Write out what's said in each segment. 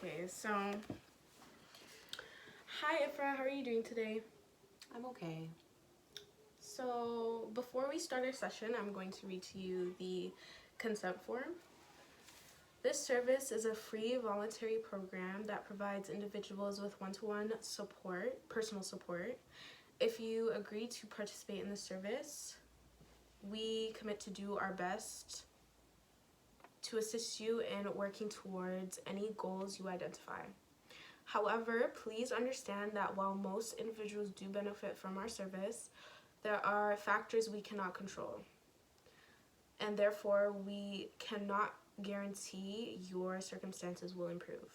Okay, so hi Ifra, how are you doing today? I'm okay. So before we start our session, I'm going to read to you the consent form. This service is a free voluntary program that provides individuals with one-to-one support, personal support. If you agree to participate in the service, we commit to do our best to assist you in working towards any goals you identify. However, please understand that while most individuals do benefit from our service, there are factors we cannot control, and therefore we cannot guarantee your circumstances will improve.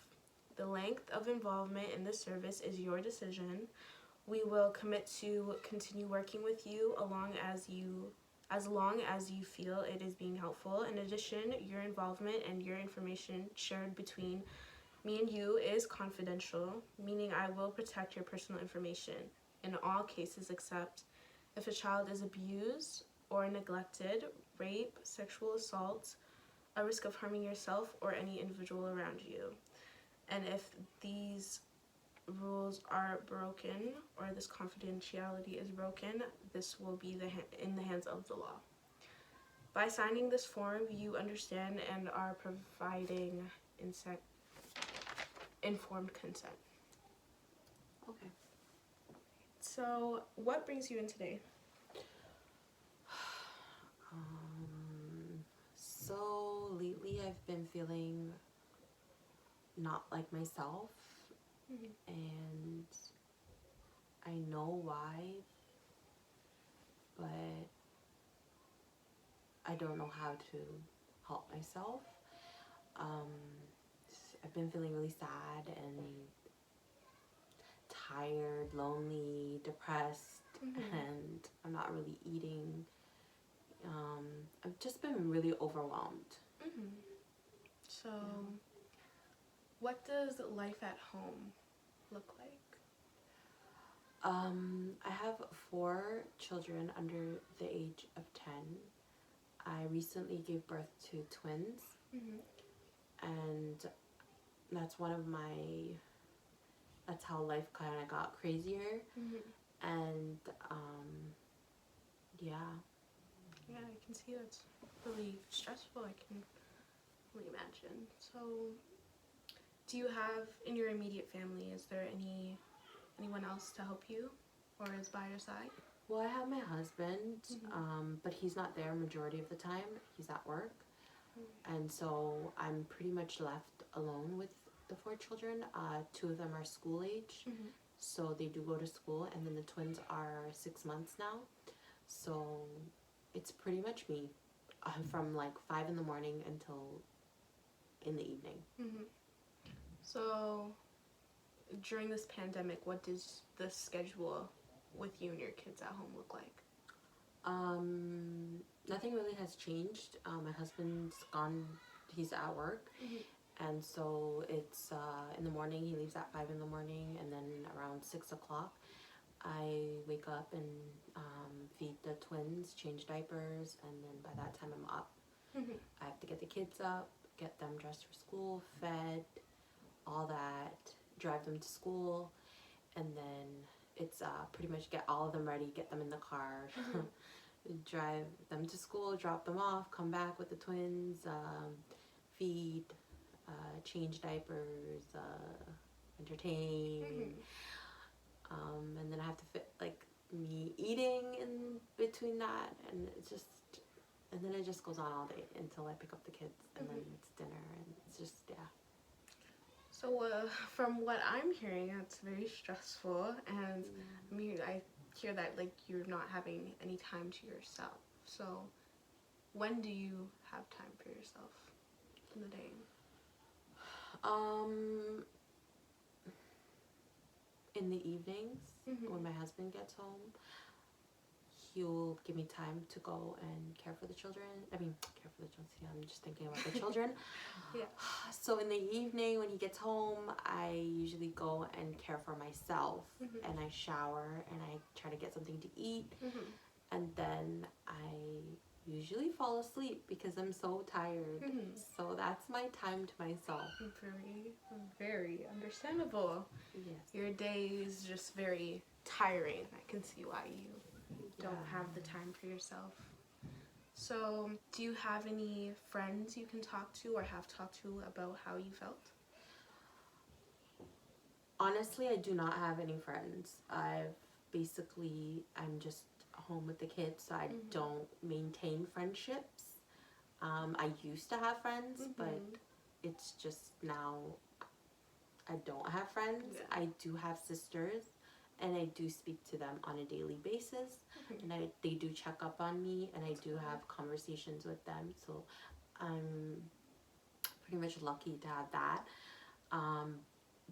The length of involvement in this service is your decision. We will commit to continue working with you as long as you feel it is being helpful. In addition, your involvement and your information shared between me and you is confidential, meaning I will protect your personal information in all cases except if a child is abused or neglected, rape, sexual assault, a risk of harming yourself or any individual around you. And if these rules are broken or this confidentiality is broken, this will be in the hands of the law. By signing this form, you understand and are providing informed consent. Okay. So, what brings you in today? So lately I've been feeling not like myself, and I know why, but I don't know how to help myself. I've been feeling really sad and tired, lonely, depressed, and I'm not really eating. I've just been really overwhelmed. So, what does life at home look like? I have 4 children under the age of 10. I recently gave birth to twins, and that's that's how life kind of got crazier. And yeah. Yeah, I can see that's really stressful. I can really imagine. So, do you have in your immediate family? Is there anyone else to help you, or is by your side? Well, I have my husband, but he's not there majority of the time. He's at work. And so I'm pretty much left alone with the 4 children. 2 of them are school age, so they do go to school, and then the twins are 6 months now. So it's pretty much me from like 5 in the morning until in the evening. So, during this pandemic, what does the schedule with you and your kids at home look like? Nothing really has changed. My husband's gone, he's at work, and so it's in the morning, he leaves at 5 in the morning, and then around 6 o'clock I wake up and feed the twins, change diapers, and then by that time I'm up. I have to get the kids up, get them dressed for school, fed, all that, drive them to school, and then it's pretty much get all of them ready, get them in the car, drive them to school, drop them off, come back with the twins, feed, change diapers, entertain, and then I have to fit like me eating in between that, and then it just goes on all day until I pick up the kids, and then it's dinner, and it's just, yeah. So, from what I'm hearing, it's very stressful, and I hear that like you're not having any time to yourself. So, when do you have time for yourself in the day? In the evenings, when my husband gets home, he'll give me time to go and care for the children. Care for the children. See, I'm just thinking about the children. Yeah. So in the evening, when he gets home, I usually go and care for myself, and I shower, and I try to get something to eat, and then I usually fall asleep because I'm so tired. So that's my time to myself. Very, very understandable. Yes. Your day is just very tiring. I can see why you don't have the time for yourself. So, do you have any friends you can talk to or have talked to about how you felt? Honestly, I do not have any friends. I'm just home with the kids, so I don't maintain friendships. I used to have friends, but it's just now I don't have friends. Yeah. I do have sisters, and I do speak to them on a daily basis, and they do check up on me, and I do have conversations with them. So I'm pretty much lucky to have that.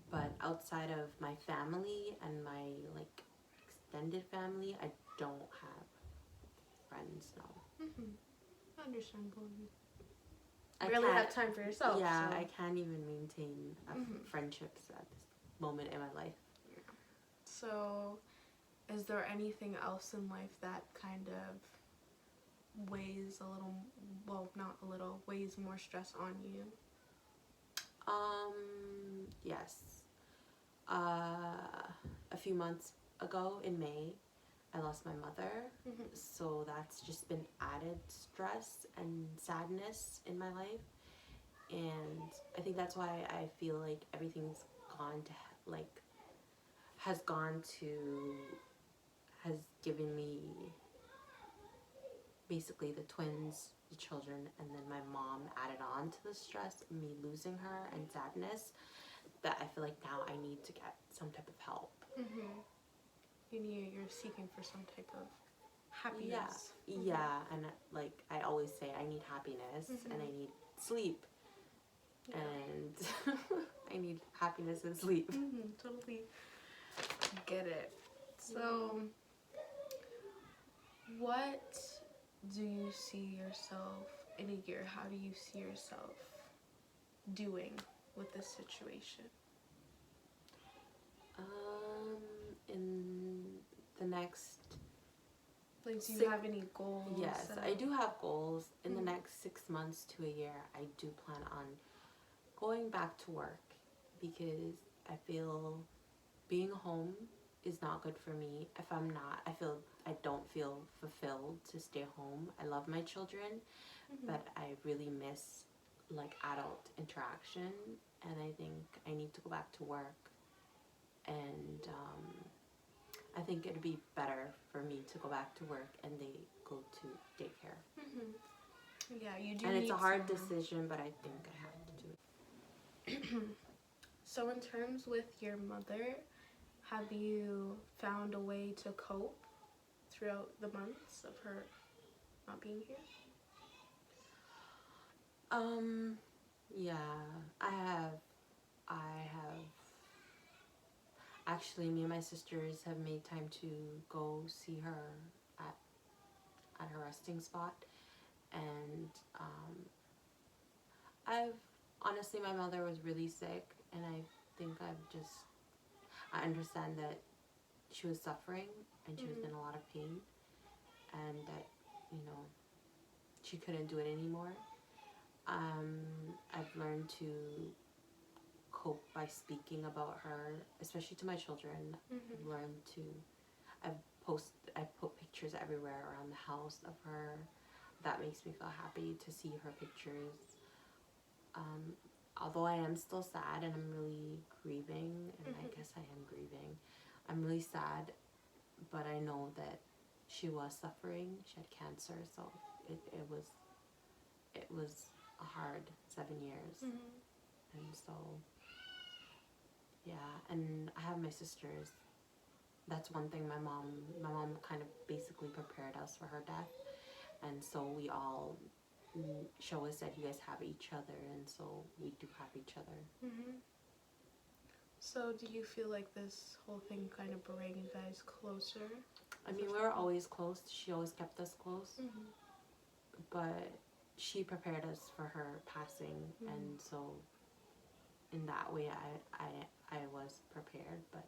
But outside of my family and my like extended family, I don't have friends now. Understandable. I You really can't- have time for yourself. Yeah, so. I can't even maintain friendships at this moment in my life. So, is there anything else in life that kind of weighs a little, well, not a little, weighs more stress on you? Yes. A few months ago in May, I lost my mother. So that's just been added stress and sadness in my life. And I think that's why I feel like everything's gone to, like, has given me basically the twins, the children, and then my mom added on to the stress of me losing her and sadness, that I feel like now I need to get some type of help. You're seeking for some type of happiness. Yeah, and like I always say, I need happiness and I need sleep, and I need happiness and sleep. Totally get it. So, what do you see yourself in a year? How do you see yourself doing with this situation? In the next Like, do you have any goals? Yes, I do have goals. In the next 6 months to a year, I do plan on going back to work, because I feel being home is not good for me. If I'm not, I don't feel fulfilled to stay home. I love my children, but I really miss like adult interaction, and I think I need to go back to work. And I think it'd be better for me to go back to work and they go to daycare. Yeah, you do. And it's a hard some... decision, but I think I have to do it. So in terms with your mother, have you found a way to cope throughout the months of her not being here? Yeah, I have actually, me and my sisters have made time to go see her at her resting spot, and I've honestly, my mother was really sick, and I think I understand that she was suffering and she was in a lot of pain, and that, she couldn't do it anymore. I've learned to cope by speaking about her, especially to my children. I put pictures everywhere around the house of her. That makes me feel happy to see her pictures. Although I am still sad and I'm really grieving, and I guess I am grieving. I'm really sad, but I know that she was suffering. She had cancer, so it was a hard 7 years. And so, yeah, and I have my sisters. That's one thing my mom kind of basically prepared us for her death. And so we all, she always said, you guys have each other, and so we do have each other. So do you feel like this whole thing kind of brought you guys closer? I mean, we were always close. She always kept us close. But she prepared us for her passing, and so in that way I was prepared, but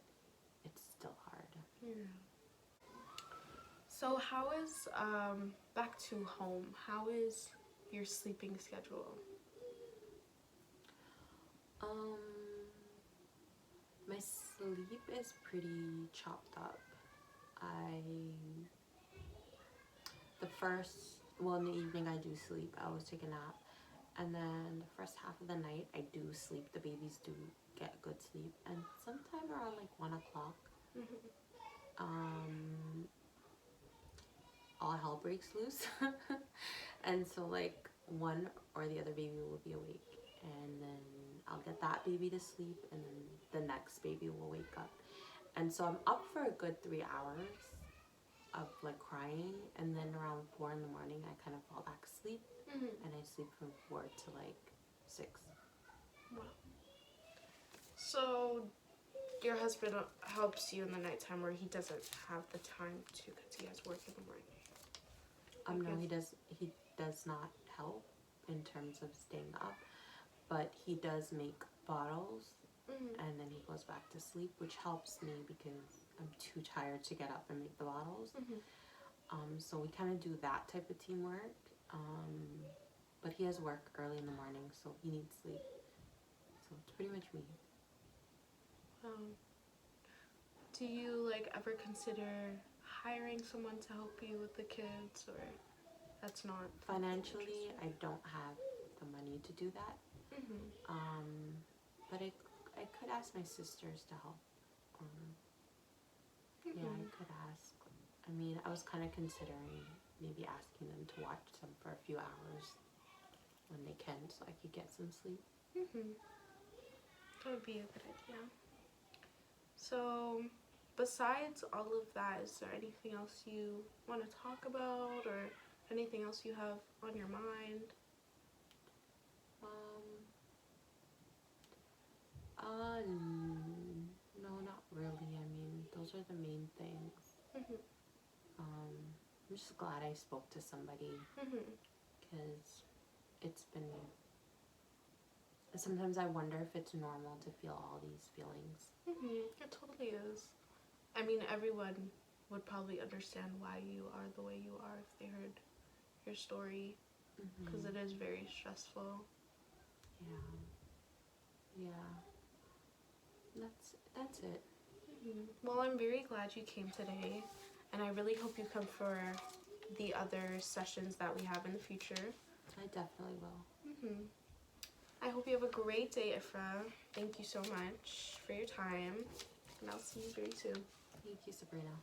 it's still hard. Yeah. So how is back to home? How is your sleeping schedule? Um, my sleep is pretty chopped up. I the first well in the evening I do sleep. I always take a nap, and then the first half of the night I do sleep. The babies do get good sleep, and sometime around like 1 o'clock, um, all hell breaks loose, and so like one or the other baby will be awake, and then I'll get that baby to sleep, and then the next baby will wake up, and so I'm up for a good 3 hours of like crying, and then around 4 in the morning I kind of fall back asleep, and I sleep from 4 to like 6. Wow. So your husband helps you in the nighttime, where he doesn't have the time to because he has work in the morning. No, he does not help in terms of staying up, but he does make bottles, and then he goes back to sleep, which helps me because I'm too tired to get up and make the bottles. So we kind of do that type of teamwork. But he has work early in the morning, so he needs sleep. So it's pretty much me. Do you like ever consider hiring someone to help you with the kids, or that's not Financially, I don't have the money to do that. But I could ask my sisters to help. Yeah, I could ask. I mean, I was kind of considering maybe asking them to watch them for a few hours when they can, so I could get some sleep. That would be a good idea. So, besides all of that, is there anything else you want to talk about, or anything else you have on your mind? No, not really. I mean, those are the main things. I'm just glad I spoke to somebody, because it's been. Sometimes I wonder if it's normal to feel all these feelings. It totally is. I mean, everyone would probably understand why you are the way you are if they heard your story, because it is very stressful. Yeah. That's it. Well, I'm very glad you came today, and I really hope you come for the other sessions that we have in the future. I definitely will. I hope you have a great day, Ifra. Thank you so much for your time, and I'll see you very soon. Thank you, Sabrina.